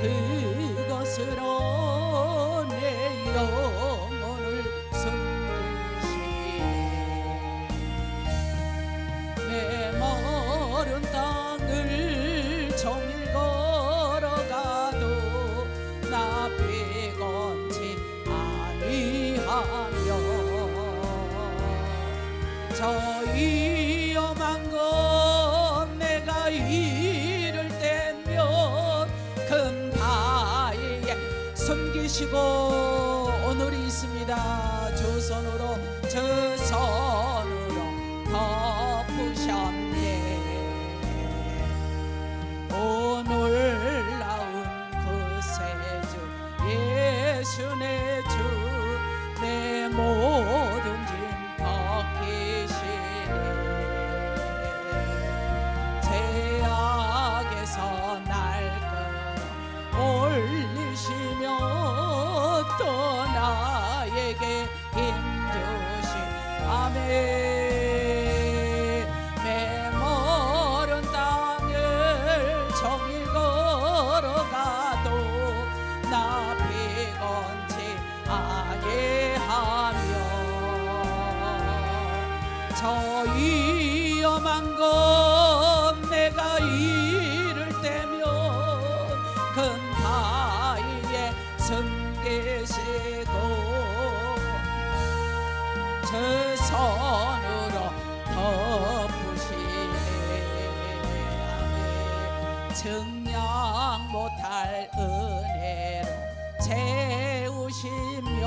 그것으로 내 영혼을 숨기시네. 메마른 땅을 종일 걸어가도 나 피곤치 아니하며 저 위험한 것 내가 이를 때면 큰 바위에 숨기시고 오늘이 있습니다. 두 손으로 저 손으로 덮으셨네. 오 놀라운 구세주 예수 내 주 내 모든 짐 벗기시네. 죄악에서 날 끌어올리시며 또 나에게 힘 주시 아멘. 메마른 땅을 종일 걸어가도 나 피곤치 아니하며 저 위험한 것 내가 이를 때면 큰 바위에 숨기시고 저 손으로 덮으시네. 증량 못할 은혜로 채우시며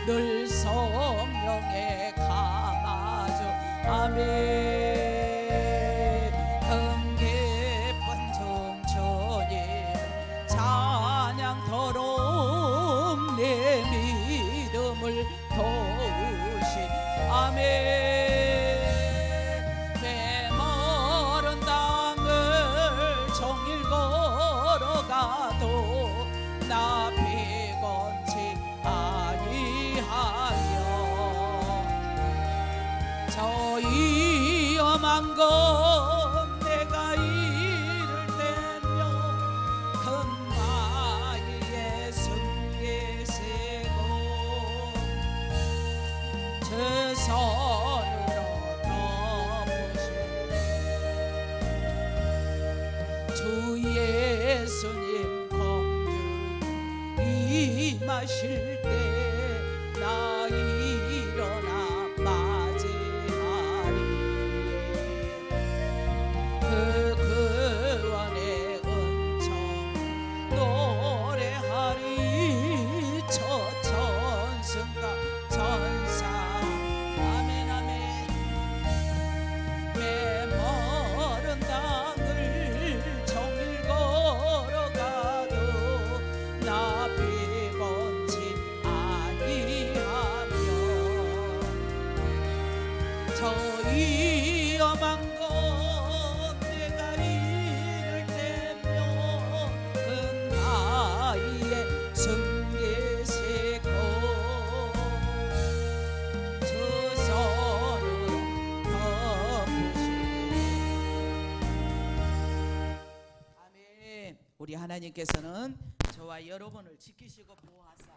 늘 성령에 감아주 아멘. 깊은 청춘이 찬양토록 내 믿음을 도우시 아멘. 메마른 땅을 종일 걸어가도 나 피곤치 아니하며 저 위험한 것 내가 이를 때면 큰 바위에 숨기시고 저 손으로 덮으시네. 주 예수님 공주 임하실 때 나 일어나 맞이하리. 그 구원의 은총 노래하리. 저 천승과 천사 아멘 아멘. 메마른 땅을 종일 걸어가도 나 피곤치 아니하며 저 위험한 것 내가 이를 때면 큰 바위에 숨기시고 저 손으로 덮으시네. 아멘. 우리 하나님께서는 저와 여러분을 지키시고 보호하사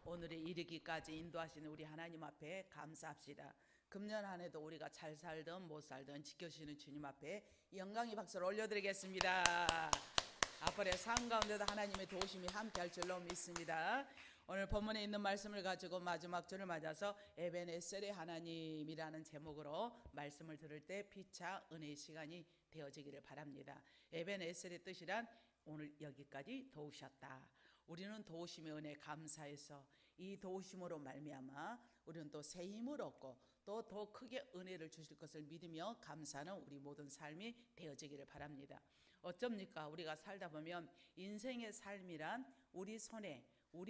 오늘에 이르기까지 인도하시는 우리 하나님 앞에 감사합시다. 금년 한 해도 우리가 잘 살든 못 살든 지켜주시는 주님 앞에 영광의 박수를 올려드리겠습니다. 앞으로의 삶 가운데도 하나님의 도우심이 함께할 줄로 믿습니다. 오늘 본문에 있는 말씀을 가지고 마지막 주를 맞아서 에벤에셀의 하나님이라는 제목으로 말씀을 들을 때 피차 은혜의 시간이 되어지기를 바랍니다. 에벤에셀의 뜻이란 오늘 여기까지 도우셨다. 우리는 도우심의 은혜에 감사해서 이 도우심으로 말미암아 우리는 또 새 힘을 얻고 또 더 크게 은혜를 주실 것을 믿으며 감사하는 우리 모든 삶이 되어지기를 바랍니다. 어쩝니까? 우리가 살다 보면 인생의 삶이란 우리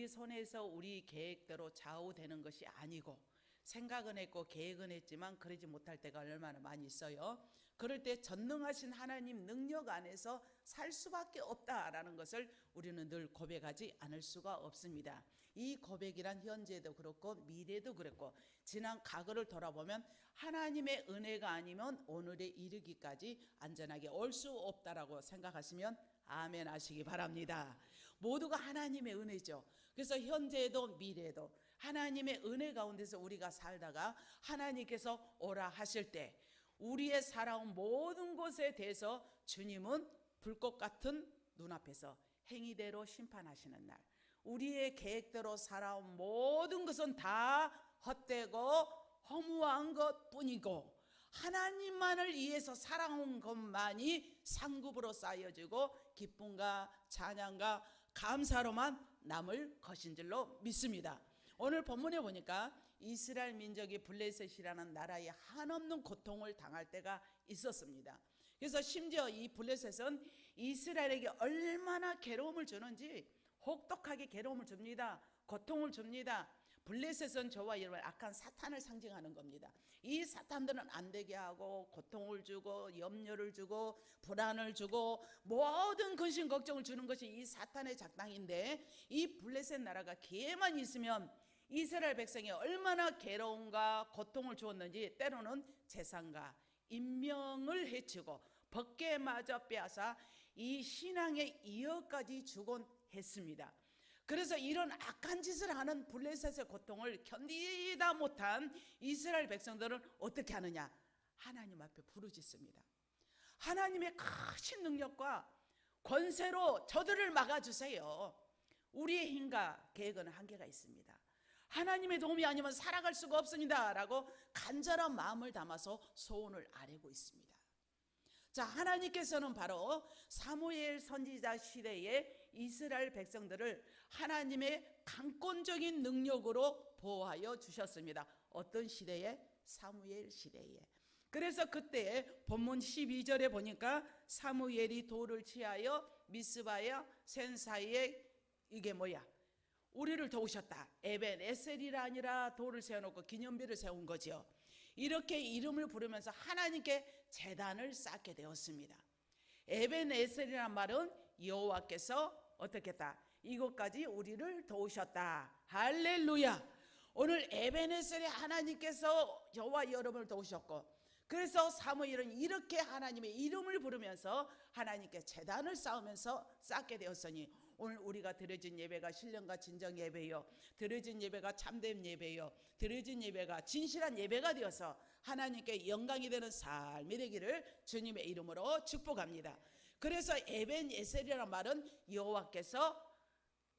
손에서 우리 계획대로 좌우되는 것이 아니고 생각은 했고 계획은 했지만 그러지 못할 때가 얼마나 많이 있어요. 그럴 때 전능하신 하나님 능력 안에서 살 수밖에 없다라는 것을 우리는 늘 고백하지 않을 수가 없습니다. 이 고백이란 현재도 그렇고 미래도 그렇고 지난 과거를 돌아보면 하나님의 은혜가 아니면 오늘에 이르기까지 안전하게 올 수 없다라고 생각하시면 아멘 하시기 바랍니다. 모두가 하나님의 은혜죠. 그래서 현재도 미래도 하나님의 은혜 가운데서 우리가 살다가 하나님께서 오라 하실 때 우리의 살아온 모든 것에 대해서 주님은 불꽃 같은 눈앞에서 행위대로 심판하시는 날, 우리의 계획대로 살아온 모든 것은 다 헛되고 허무한 것뿐이고 하나님만을 위해서 살아온 것만이 상급으로 쌓여지고 기쁨과 찬양과 감사로만 남을 것인 줄로 믿습니다. 오늘 본문에 보니까 이스라엘 민족이 블레셋이라는 나라에 한없는 고통을 당할 때가 있었습니다. 그래서 심지어 이 블레셋은 이스라엘에게 얼마나 괴로움을 주는지 혹독하게 괴로움을 줍니다. 고통을 줍니다. 블레셋은 저와 여러분 악한 사탄을 상징하는 겁니다. 이 사탄들은 안 되게 하고 고통을 주고 염려를 주고 불안을 주고 모든 근심 걱정을 주는 것이 이 사탄의 작당인데 이 블레셋 나라가 기회만 있으면 이스라엘 백성이 얼마나 괴로움과 고통을 주었는지 때로는 재산과 인명을 해치고 법궤마저 빼앗아 이 신앙의 이어까지 주곤 했습니다. 그래서 이런 악한 짓을 하는 블레셋의 고통을 견디다 못한 이스라엘 백성들은 어떻게 하느냐? 하나님 앞에 부르짖습니다. 하나님의 크신 능력과 권세로 저들을 막아주세요. 우리의 힘과 계획은 한계가 있습니다. 하나님의 도움이 아니면 살아갈 수가 없습니다 라고 간절한 마음을 담아서 소원을 아뢰고 있습니다. 자, 하나님께서는 바로 사무엘 선지자 시대에 이스라엘 백성들을 하나님의 강권적인 능력으로 보호하여 주셨습니다. 어떤 시대에? 사무엘 시대에. 그래서 그때 본문 12절에 보니까 사무엘이 돌을 취하여 미스바에 센 사이에 이게 뭐야? 우리를 도우셨다. 에벤에셀이라 아니라 돌을 세워놓고 기념비를 세운 거죠. 이렇게 이름을 부르면서 하나님께 제단을 쌓게 되었습니다. 에벤에셀이란 말은 여호와께서 어떻게 했다? 이곳까지 우리를 도우셨다. 할렐루야. 오늘 에벤에셀의 하나님께서 저와 여러분을 도우셨고, 그래서 사무엘은 이렇게 하나님의 이름을 부르면서 하나님께 제단을 쌓게 되었으니 오늘 우리가 드려진 예배가 신령과 진정 예배요, 드려진 예배가 참된 예배요, 드려진 예배가 진실한 예배가 되어서 하나님께 영광이 되는 삶이 되기를 주님의 이름으로 축복합니다. 그래서 에벤에셀이라는 말은 여호와께서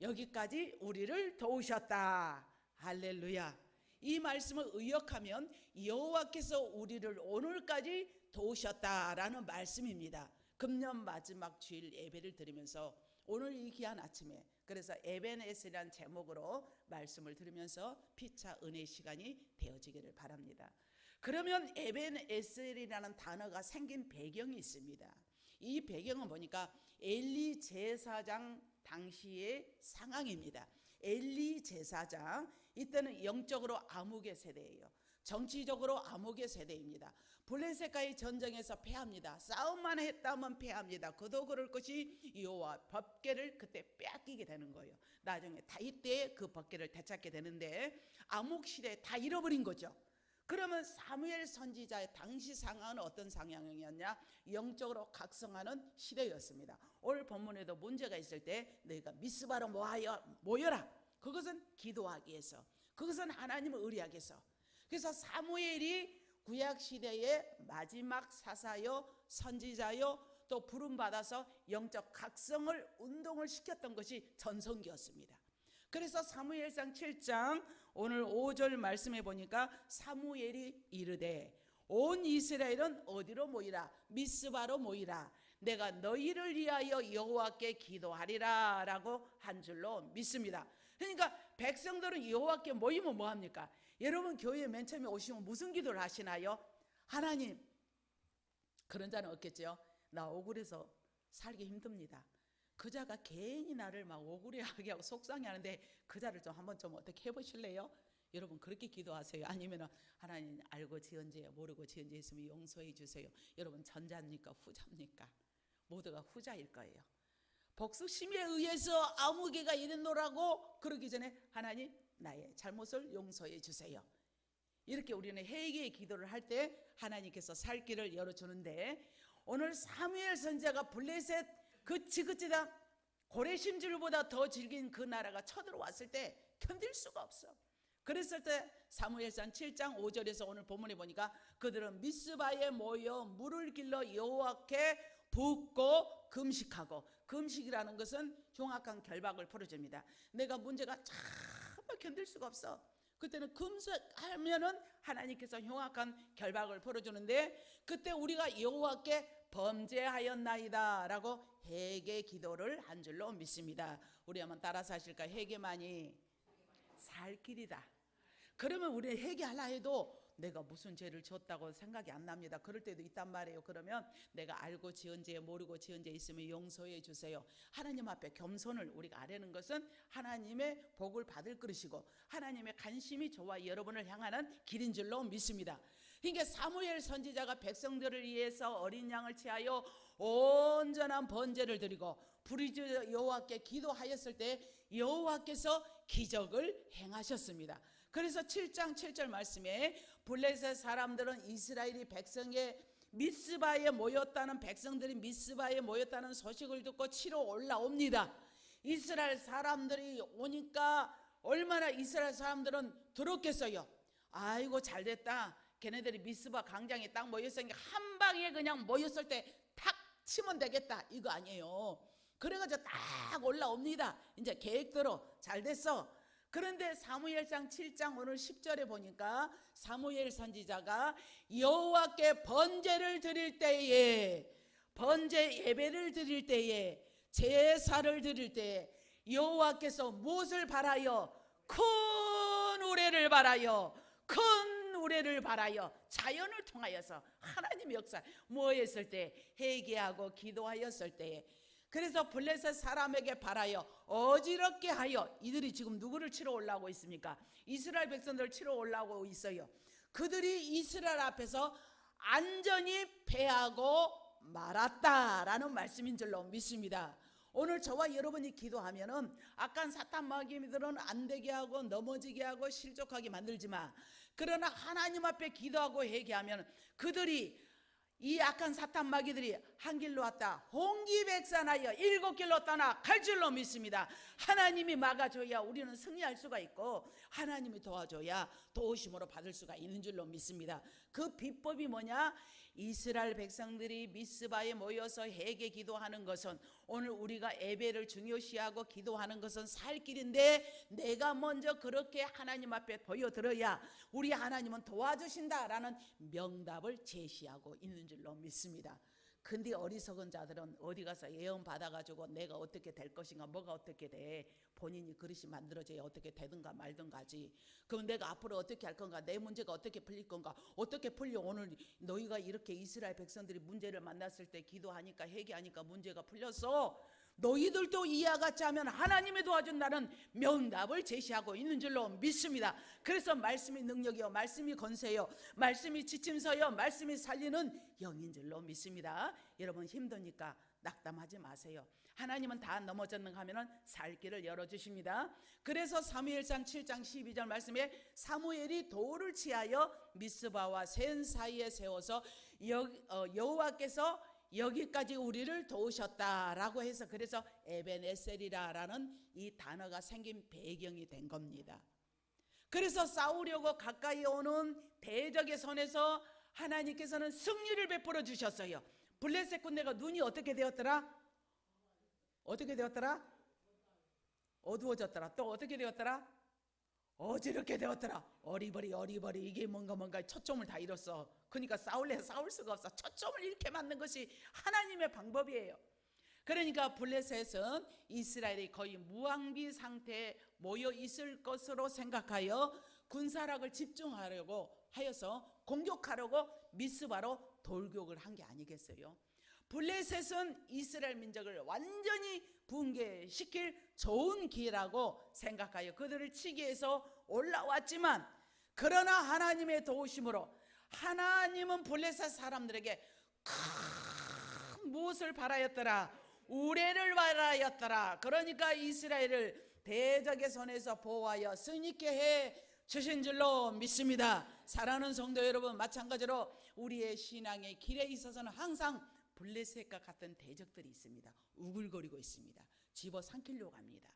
여기까지 우리를 도우셨다. 할렐루야. 이 말씀을 의역하면 여호와께서 우리를 오늘까지 도우셨다라는 말씀입니다. 금년 마지막 주일 예배를 드리면서 오늘 이 귀한 아침에 그래서 에벤에셀이라는 제목으로 말씀을 들으면서 피차 은혜 시간이 되어지기를 바랍니다. 그러면 에벤에셀이라는 단어가 생긴 배경이 있습니다. 이 배경은 보니까 엘리 제사장 당시의 상황입니다. 엘리 제사장, 이때는 영적으로 암흑의 세대예요. 정치적으로 암흑의 세대입니다. 블레셋과의 전쟁에서 패합니다. 싸움만 했다면 패합니다. 그도 그럴 것이 여호와 법궤를 그때 빼앗기게 되는 거예요. 나중에 다윗 때에 그 법궤를 되찾게 되는데 암흑 시대에 다 잃어버린 거죠. 그러면 사무엘 선지자의 당시 상황은 어떤 상황이었냐? 영적으로 각성하는 시대였습니다. 오늘 본문에도 문제가 있을 때 너희가 미스바로 모여라. 그것은 기도하기 위해서, 그것은 하나님을 의뢰하기 위해서. 그래서 사무엘이 구약시대의 마지막 사사요, 선지자요, 또 부름받아서 영적 각성을 운동을 시켰던 것이 전성기였습니다. 그래서 사무엘상 7장 오늘 5절 말씀해 보니까 사무엘이 이르되 온 이스라엘은 어디로 모이라? 미스바로 모이라. 내가 너희를 위하여 여호와께 기도하리라 라고 한 줄로 믿습니다. 그러니까 백성들은 여호와께 모이면 뭐합니까? 여러분 교회에 맨 처음에 오시면 무슨 기도를 하시나요? 하나님, 그런 자는 없겠죠. 나 억울해서 살기 힘듭니다. 그 자가 괜히 나를 막 억울해하게 하고 속상해하는데 그 자를 좀 한번 좀 어떻게 해보실래요? 여러분 그렇게 기도하세요? 아니면 하나님 알고 지은 죄 모르고 지은 죄 있으면 용서해 주세요. 여러분 전자입니까 후자입니까? 모두가 후자일 거예요. 복수심에 의해서 아무 개가 이랬노라고 그러기 전에 하나님 나의 잘못을 용서해 주세요. 이렇게 우리는 회개의 기도를 할 때 하나님께서 살 길을 열어주는데, 오늘 사무엘 선지자가 블레셋 그 지긋지다 고래심줄보다 더 질긴 그 나라가 쳐들어왔을 때 견딜 수가 없어. 그랬을 때 사무엘상 7장 5절에서 오늘 본문에 보니까 그들은 미스바에 모여 물을 길러 여호와께 붓고 금식하고, 금식이라는 것은 흉악한 결박을 풀어줍니다. 내가 문제가 정말 견딜 수가 없어. 그때는 금식하면은 하나님께서 흉악한 결박을 풀어주는데, 그때 우리가 여호와께 범죄하였나이다 라고 회개 기도를 한 줄로 믿습니다. 우리 한번 따라서 하실까요? 회개만이 살 길이다. 그러면 우리 회개하려 해도 내가 무슨 죄를 지었다고 생각이 안 납니다. 그럴 때도 있단 말이에요. 그러면 내가 알고 지은 죄 모르고 지은 죄 있으면 용서해 주세요. 하나님 앞에 겸손을 우리가 아뢰는 것은 하나님의 복을 받을 것이고 하나님의 관심이 저와 여러분을 향하는 길인 줄로 믿습니다. 그러니까 사무엘 선지자가 백성들을 위해서 어린 양을 취하여 온전한 번제를 드리고 부르짖어 여호와께 기도하였을 때 여호와께서 기적을 행하셨습니다. 그래서 7장 7절 말씀에 블레셋 사람들은 이스라엘이 백성의 미스바에 모였다는, 백성들이 미스바에 모였다는 소식을 듣고 치러 올라옵니다. 이스라엘 사람들이 오니까 얼마나 이스라엘 사람들은 들었겠어요. 아이고 잘됐다, 걔네들이 미스바 광장에 딱 모였으니까 한 방에 그냥 모였을 때 탁 치면 되겠다, 이거 아니에요. 그래가지고 딱 올라옵니다. 이제 계획대로 잘됐어. 그런데 사무엘상 7장 오늘 10절에 보니까 사무엘 선지자가 여호와께 번제를 드릴 때에, 번제 예배를 드릴 때에, 제사를 드릴 때에 여호와께서 무엇을 바라여? 큰 우레를 바라여, 큰 우레를 바라여 자연을 통하여서 하나님의 역사 뭐 했을 때? 회개하고 기도하였을 때에. 그래서 블레셋 사람에게 바라여 어지럽게 하여, 이들이 지금 누구를 치러 올라오고 있습니까? 이스라엘 백성들을 치러 올라오고 있어요. 그들이 이스라엘 앞에서 안전히 패하고 말았다라는 말씀인 줄로 믿습니다. 오늘 저와 여러분이 기도하면은 악한 사탄 마귀들은 안 되게 하고 넘어지게 하고 실족하게 만들지 마. 그러나 하나님 앞에 기도하고 회개하면 그들이, 이 악한 사탄 마귀들이 한 길로 왔다 홍기백산하여 7길로 떠나 갈 줄로 믿습니다. 하나님이 막아줘야 우리는 승리할 수가 있고 하나님이 도와줘야 도우심으로 받을 수가 있는 줄로 믿습니다. 그 비법이 뭐냐? 이스라엘 백성들이 미스바에 모여서 회개 기도하는 것은, 오늘 우리가 예배를 중요시하고 기도하는 것은 살 길인데 내가 먼저 그렇게 하나님 앞에 보여드려야 우리 하나님은 도와주신다라는 명답을 제시하고 있는 줄로 믿습니다. 근데 어리석은 자들은 어디 가서 예언 받아가지고 내가 어떻게 될 것인가, 뭐가 어떻게 돼, 본인이 그릇이 만들어져야 어떻게 되든가 말든가지. 그럼 내가 앞으로 어떻게 할 건가, 내 문제가 어떻게 풀릴 건가, 어떻게 풀려. 오늘 너희가 이렇게 이스라엘 백성들이 문제를 만났을 때 기도하니까 회개하니까 문제가 풀렸어. 너희들도 이와 같이 하면 하나님이 도와준다는 명답을 제시하고 있는 줄로 믿습니다. 그래서 말씀이 능력이요, 말씀이 권세요, 말씀이 지침서요, 말씀이 살리는 영인 줄로 믿습니다. 여러분 힘드니까 낙담하지 마세요. 하나님은 다 넘어졌는가 하면은 살 길을 열어주십니다. 그래서 사무엘상 7장 12절 말씀에 사무엘이 돌을 취하여 미스바와 센 사이에 세워서 여호와께서 여기까지 우리를 도우셨다라고 해서, 그래서 에벤에셀이라는 이 단어가 생긴 배경이 된 겁니다. 그래서 싸우려고 가까이 오는 대적의 손에서 하나님께서는 승리를 베풀어 주셨어요. 블레셋 군대가 눈이 어떻게 되었더라? 어떻게 되었더라? 어두워졌더라. 또 어떻게 되었더라? 어지럽게 되었더라. 어리버리 이게 뭔가 초점을 다 잃었어. 그러니까 싸울 수가 없어. 초점을 잃게 만든 것이 하나님의 방법이에요. 그러니까 블레셋은 이스라엘이 거의 무방비 상태에 모여 있을 것으로 생각하여 군사력을 집중하려고 하여서 공격하려고 미스바로 돌격을 한 게 아니겠어요? 블레셋은 이스라엘 민족을 완전히 붕괴시킬 좋은 기회라고 생각하여 그들을 치기 위해서 올라왔지만, 그러나 하나님의 도우심으로 하나님은 블레셋 사람들에게 큰 무엇을 바라였더라? 우레를 바라였더라. 그러니까 이스라엘을 대적의 손에서 보호하여 승리케 해 주신 줄로 믿습니다. 사랑하는 성도 여러분, 마찬가지로 우리의 신앙의 길에 있어서는 항상 블레셋과 같은 대적들이 있습니다. 우글거리고 있습니다. 집어삼키려고 합니다.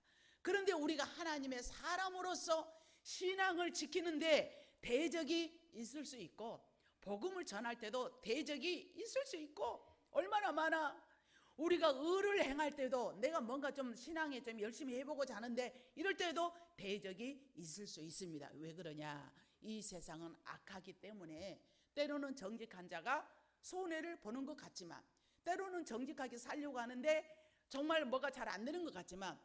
그런데 우리가 하나님의 사람으로서 신앙을 지키는데 대적이 있을 수 있고, 복음을 전할 때도 대적이 있을 수 있고, 얼마나 많아. 우리가 의를 행할 때도 내가 뭔가 좀 신앙에 좀 열심히 해보고자 하는데 이럴 때도 대적이 있을 수 있습니다. 왜 그러냐? 이 세상은 악하기 때문에 때로는 정직한 자가 손해를 보는 것 같지만, 때로는 정직하게 살려고 하는데 정말 뭐가 잘 안 되는 것 같지만,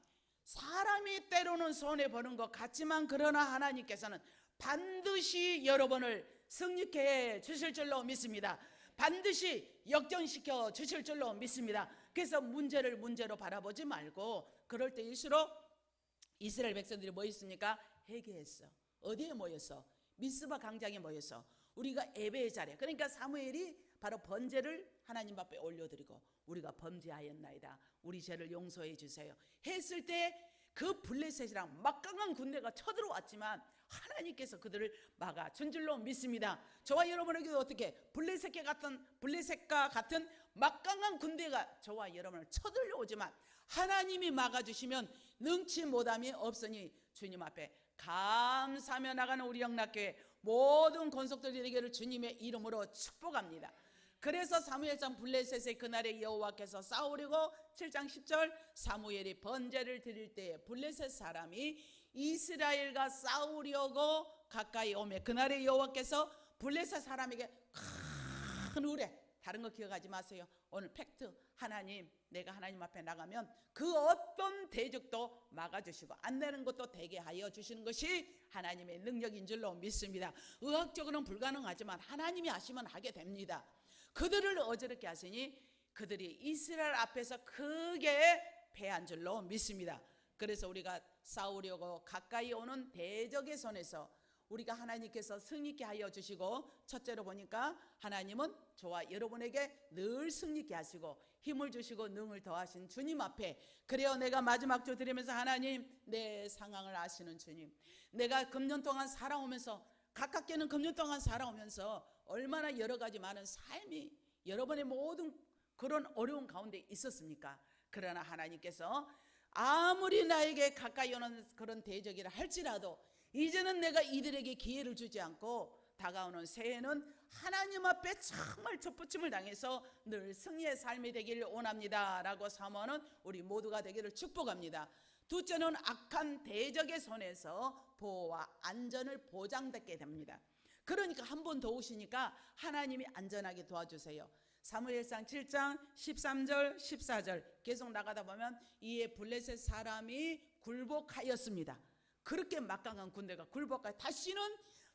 사람이 때로는 손해 보는 것 같지만, 그러나 하나님께서는 반드시 여러분을 승리케 해 주실 줄로 믿습니다. 반드시 역전시켜 주실 줄로 믿습니다. 그래서 문제를 문제로 바라보지 말고, 그럴 때일수록 이스라엘 백성들이 뭐 있습니까? 회개했어. 어디에 모였어? 미스바 광장에 모였어. 우리가 예배의 자리에, 그러니까 사무엘이 바로 번제를 하나님 앞에 올려드리고, 우리가 범죄하였나이다, 우리 죄를 용서해 주세요 했을 때 그 블레셋이랑 막강한 군대가 쳐들어왔지만 하나님께서 그들을 막아준 줄로 믿습니다. 저와 여러분에게도 어떻게 블레셋과 같은 막강한 군대가 저와 여러분을 쳐들어오지만 하나님이 막아주시면 능치 못함이 없으니 주님 앞에 감사하며 나가는 우리 영락교회 모든 권속들이 되기를 주님의 이름으로 축복합니다. 그래서 사무엘상 블레셋의 그날에 여호와께서 싸우려고 7장 10절 사무엘이 번제를 드릴 때에 블레셋 사람이 이스라엘과 싸우려고 가까이 오매 그날에 여호와께서 블레셋 사람에게 큰 우레, 다른 거 기억하지 마세요. 오늘 팩트, 하나님, 내가 하나님 앞에 나가면 그 어떤 대적도 막아주시고 안 되는 것도 되게 하여 주시는 것이 하나님의 능력인 줄로 믿습니다. 의학적으로는 불가능하지만 하나님이 하시면 하게 됩니다. 그들을 어지럽게 하시니 그들이 이스라엘 앞에서 크게 패한 줄로 믿습니다. 그래서 우리가 싸우려고 가까이 오는 대적의 손에서 우리가 하나님께서 승리케 하여 주시고, 첫째로 보니까 하나님은 저와 여러분에게 늘 승리케 하시고 힘을 주시고 능을 더하신 주님 앞에, 그래요, 내가 마지막 주 드리면서 하나님, 내 상황을 아시는 주님, 내가 금년 동안 살아오면서, 가깝게는 금년 동안 살아오면서 얼마나 여러 가지 많은 삶이 여러분의 모든 그런 어려운 가운데 있었습니까? 그러나 하나님께서 아무리 나에게 가까이 오는 그런 대적이라 할지라도 이제는 내가 이들에게 기회를 주지 않고 다가오는 새해는 하나님 앞에 정말 첫부침을 당해서 늘 승리의 삶이 되기를 원합니다 라고 사모하는 우리 모두가 되기를 축복합니다. 둘째는 악한 대적의 손에서 보호와 안전을 보장받게 됩니다. 그러니까 한 번 도우시니까 하나님이 안전하게 도와주세요. 사무엘상 7장 13절 14절 계속 나가다 보면 이에 블레셋 사람이 굴복하였습니다. 그렇게 막강한 군대가 굴복하여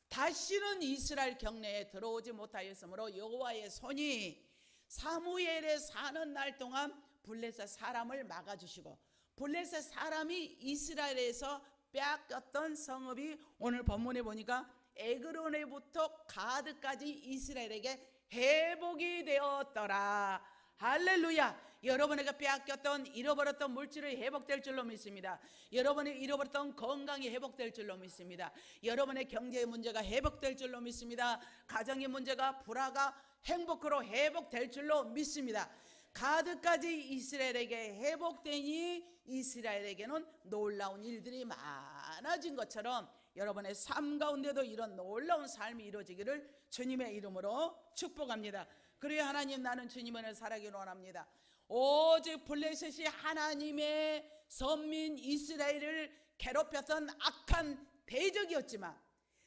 다시는 이스라엘 경내에 들어오지 못하였으므로 여호와의 손이 사무엘에 사는 날 동안 블레셋 사람을 막아주시고, 블레셋 사람이 이스라엘에서 빼앗겼던 성읍이 오늘 본문에 보니까 에그론에부터 가드까지 이스라엘에게 회복이 되었더라. 할렐루야. 여러분에게 빼앗겼던 잃어버렸던 물질이 회복될 줄로 믿습니다. 여러분이 잃어버렸던 건강이 회복될 줄로 믿습니다. 여러분의 경제의 문제가 회복될 줄로 믿습니다. 가정의 문제가 불화가 행복으로 회복될 줄로 믿습니다. 가드까지 이스라엘에게 회복되니 이스라엘에게는 놀라운 일들이 많아진 것처럼 여러분의 삶 가운데도 이런 놀라운 삶이 이루어지기를 주님의 이름으로 축복합니다. 그래야 하나님, 나는 주님의 은혜를 살아가기를 원합니다. 오직 블레셋이 하나님의 선민 이스라엘을 괴롭혔던 악한 대적이었지만,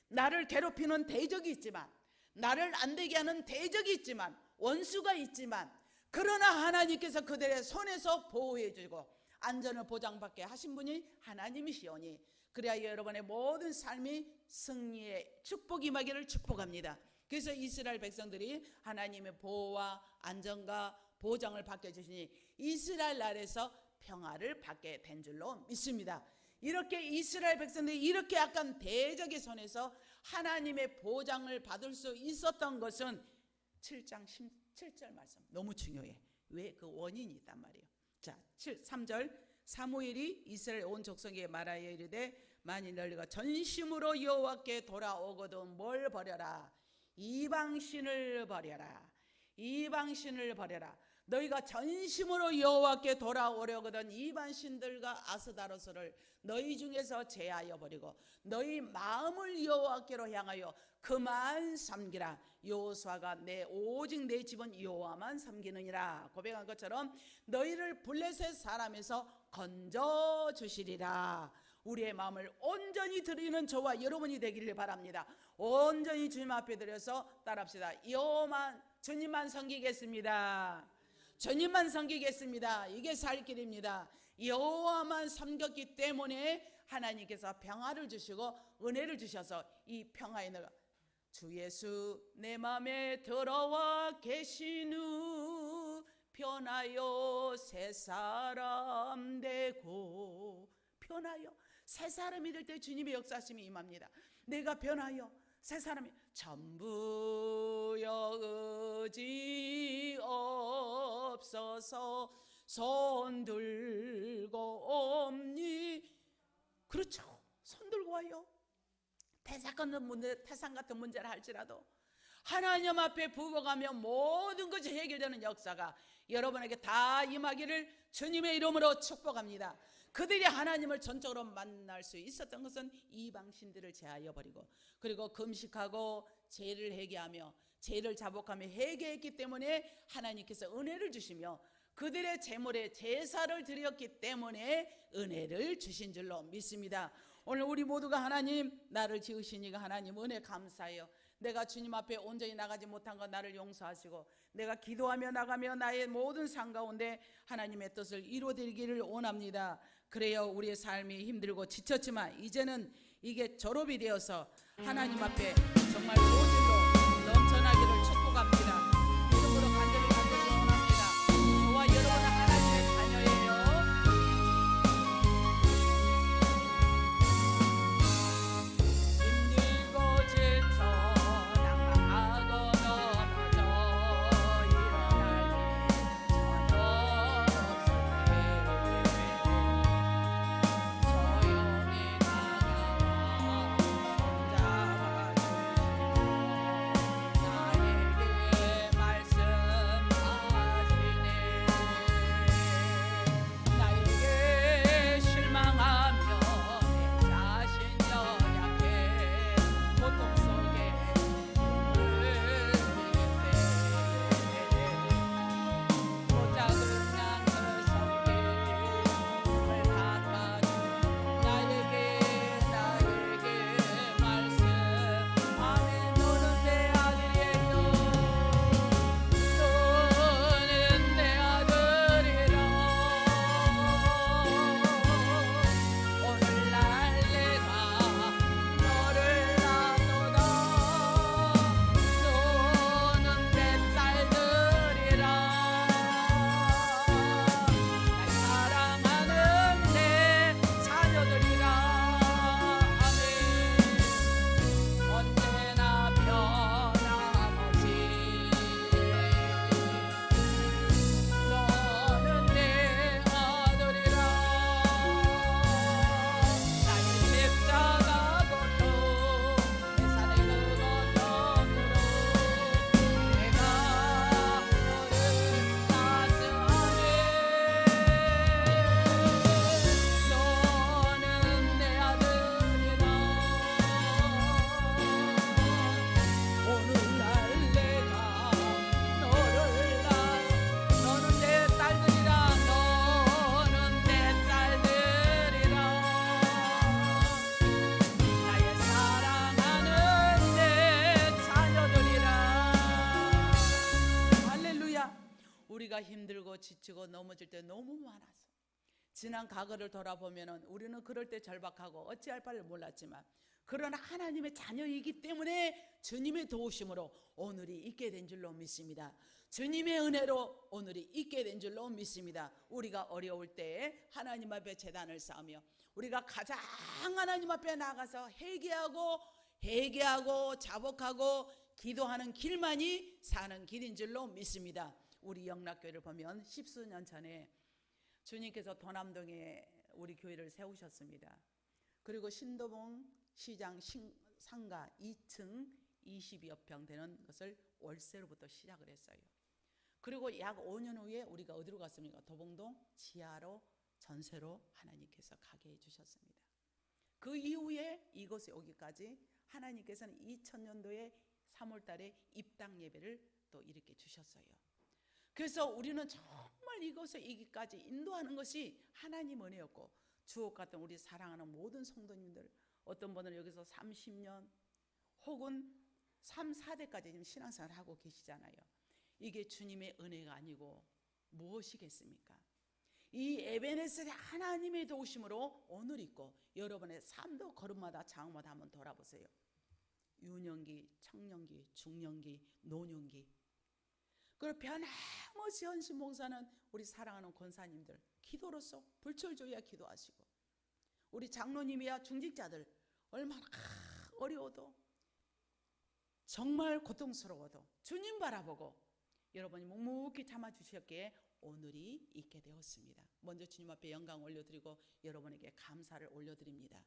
나를 괴롭히는 대적이 있지만, 나를 안 되게 하는 대적이 있지만, 원수가 있지만, 그러나 하나님께서 그들의 손에서 보호해주고 안전을 보장받게 하신 분이 하나님이시오니, 그래야 여러분의 모든 삶이 승리의 축복이 임하기를 축복합니다. 그래서 이스라엘 백성들이 하나님의 보호와 안전과 보장을 받게 해주시니 이스라엘 나라에서 평화를 받게 된 줄로 믿습니다. 이렇게 이스라엘 백성들이 이렇게 약간 대적의 손에서 하나님의 보장을 받을 수 있었던 것은 7장 17절 말씀 너무 중요해. 왜? 그 원인이 있단 말이에요. 자, 3절 사무엘이 이스라엘 온 족속에게 말하여 이르되 만일 너희가 전심으로 여호와께 돌아오거든 뭘 버려라? 이방신을 버려라. 이방신을 버려라. 너희가 전심으로 여호와께 돌아오려거든 이방신들과 아스다로스를 너희 중에서 제하여 버리고 너희 마음을 여호와께로 향하여 그만 섬기라. 여호수아가 오직 내 집은 여호와만 섬기느니라 고백한 것처럼 너희를 블레셋 사람에서 건져 주시리라. 우리의 마음을 온전히 드리는 저와 여러분이 되기를 바랍니다. 온전히 주님 앞에 드려서 따라합시다. 여호와만 주님만 섬기겠습니다. 주님만 섬기겠습니다. 이게 살 길입니다. 여호와만 섬겼기 때문에 하나님께서 평화를 주시고 은혜를 주셔서 이 평화에 내가 주 예수 내 마음에 들어와 계신 후 변하여 새 사람 되고 변하여 새 사람이 될 때 주님의 역사하심이 임합니다. 내가 변하여 새 사람이 전부여 의지 없어서 손 들고 옵니. 그렇죠. 손 들고 와요. 태산 같은 문제를 할지라도 하나님 앞에 부어가면 모든 것이 해결되는 역사가 여러분에게 다 임하기를 주님의 이름으로 축복합니다. 그들이 하나님을 전적으로 만날 수 있었던 것은 이방신들을 제하여 버리고 그리고 금식하고 죄를 회개하며 죄를 자복하며 회개했기 때문에 하나님께서 은혜를 주시며 그들의 제물에 제사를 드렸기 때문에 은혜를 주신 줄로 믿습니다. 오늘 우리 모두가 하나님 나를 지으시니까 하나님 은혜 감사해요. 내가 주님 앞에 온전히 나가지 못한 것 나를 용서하시고 내가 기도하며 나가며 나의 모든 삶 가운데 하나님의 뜻을 이루어드리기를 원합니다. 그래요 우리의 삶이 힘들고 지쳤지만 이제는 이게 졸업이 되어서 하나님 앞에 정말 소질로 넘쳐나기를 축복합니다. 믿음으로 간절히 원합니다. 저와 여러분은 하나님의 자녀예요. 힘들고 지쳐 낭망하고 넘어져 일어날 일 전혀 없을 때 조용히 다가와 손잡아 주시고 나에게 말씀하시네. 나에게 실망하며 내 자신 연약해 고통 속에 눈을 뜨는데 또 작은 양을 섬김을 닦아주 나에게 말씀 아멘. 너는 내 아들이에요. 너는 내 아들이라. 오늘날 내가 너를 낳노라. 너는 내 딸들이라. 날 사랑하는 내 자녀들이라. 아멘. 언제나 변함없이 너는 내 아들이라. 나의 십자가 고통 내 산의 그 고통으로 내가 너를 따스하네. 너는 내 아들이라. 오늘날 내가 너를 너는 내 딸들이라. 너는 내 딸들이라. 나의 사랑하는 내 자녀들이라. 할렐루야. 우리가 힘들고 지치고 넘어질 때 너무 많아서 지난 과거를 돌아보면 우리는 그럴 때 절박하고 어찌할 바를 몰랐지만 그러나 하나님의 자녀이기 때문에 주님의 도우심으로 오늘이 있게 된 줄로 믿습니다. 주님의 은혜로 오늘이 있게 된 줄로 믿습니다. 우리가 어려울 때에 하나님 앞에 제단을 쌓으며 우리가 가장 하나님 앞에 나가서 회개하고 자복하고 기도하는 길만이 사는 길인 줄로 믿습니다. 우리 영락교회를 보면 십수년 전에 주님께서 도남동에 우리 교회를 세우셨습니다. 그리고 신도봉 시장 상가 2층 20여 평 되는 것을 월세로부터 시작을 했어요. 그리고 약 5년 후에 우리가 어디로 갔습니까? 도봉동 지하로 전세로 하나님께서 가게 해주셨습니다. 그 이후에 이곳에 오기까지 하나님께서는 2000년도에 3월 달에 입당 예배를 또 이렇게 주셨어요. 그래서 우리는 정말 이곳에 이기까지 인도하는 것이 하나님 은혜였고, 주옥 같은 우리 사랑하는 모든 성도님들, 어떤 분은 여기서 30년 혹은 3, 4대까지 지금 신앙생활을 하고 계시잖아요. 이게 주님의 은혜가 아니고 무엇이겠습니까? 이 에베네셀의 하나님의 도우심으로 오늘 있고, 여러분의 삶도 걸음마다 장마다 한번 돌아보세요. 유년기, 청년기, 중년기, 노년기. 그리고 변함없이 헌신 봉사는 우리 사랑하는 권사님들, 기도로서 불철주야 기도하시고, 우리 장로님이야 중직자들 얼마나 어려워도 정말 고통스러워도 주님 바라보고 여러분이 묵묵히 참아주셨기에 오늘이 있게 되었습니다. 먼저 주님 앞에 영광 올려드리고 여러분에게 감사를 올려드립니다.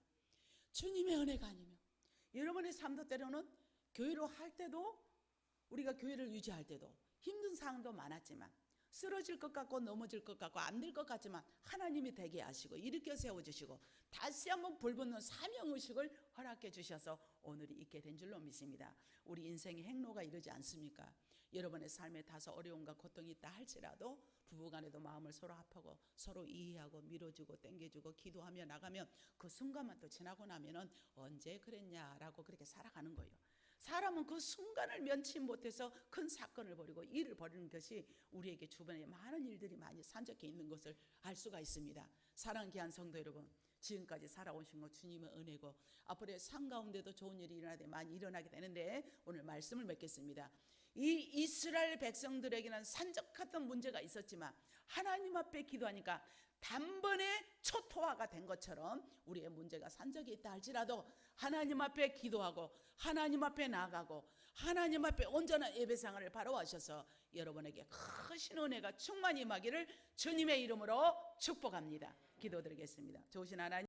주님의 은혜가 아니면 여러분의 삶도 때로는 교회로 할 때도, 우리가 교회를 유지할 때도 힘든 상황도 많았지만, 쓰러질 것 같고 넘어질 것 같고 안 될 것 같지만 하나님이 되게 하시고 일으켜 세워주시고 다시 한번 불붙는 사명의식을 허락해 주셔서 오늘이 있게 된 줄로 믿습니다. 우리 인생의 행로가 이러지 않습니까? 여러분의 삶에 다소 어려움과 고통이 있다 할지라도 부부간에도 마음을 서로 합하고 서로 이해하고 밀어주고 땡겨주고 기도하며 나가면 그 순간만 또 지나고 나면은 언제 그랬냐라고 그렇게 살아가는 거예요. 사람은 그 순간을 면치 못해서 큰 사건을 벌이고 일을 벌이는 것이 우리에게 주변에 많은 일들이 많이 산적해 있는 것을 알 수가 있습니다. 사랑하는 귀한 성도 여러분, 지금까지 살아오신 것 주님의 은혜고 앞으로의 삶 가운데도 좋은 일이 많이 일어나게 되는데, 오늘 말씀을 맺겠습니다. 이 이스라엘 백성들에게는 산적했던 문제가 있었지만 하나님 앞에 기도하니까 단번에 초토화가 된 것처럼 우리의 문제가 산적이 있다 할지라도 하나님 앞에 기도하고 하나님 앞에 나아가고 하나님 앞에 온전한 예배생활을 바라와셔서 여러분에게 크신 은혜가 충만히 임하기를 주님의 이름으로 축복합니다. 기도드리겠습니다. 좋으신 하나님,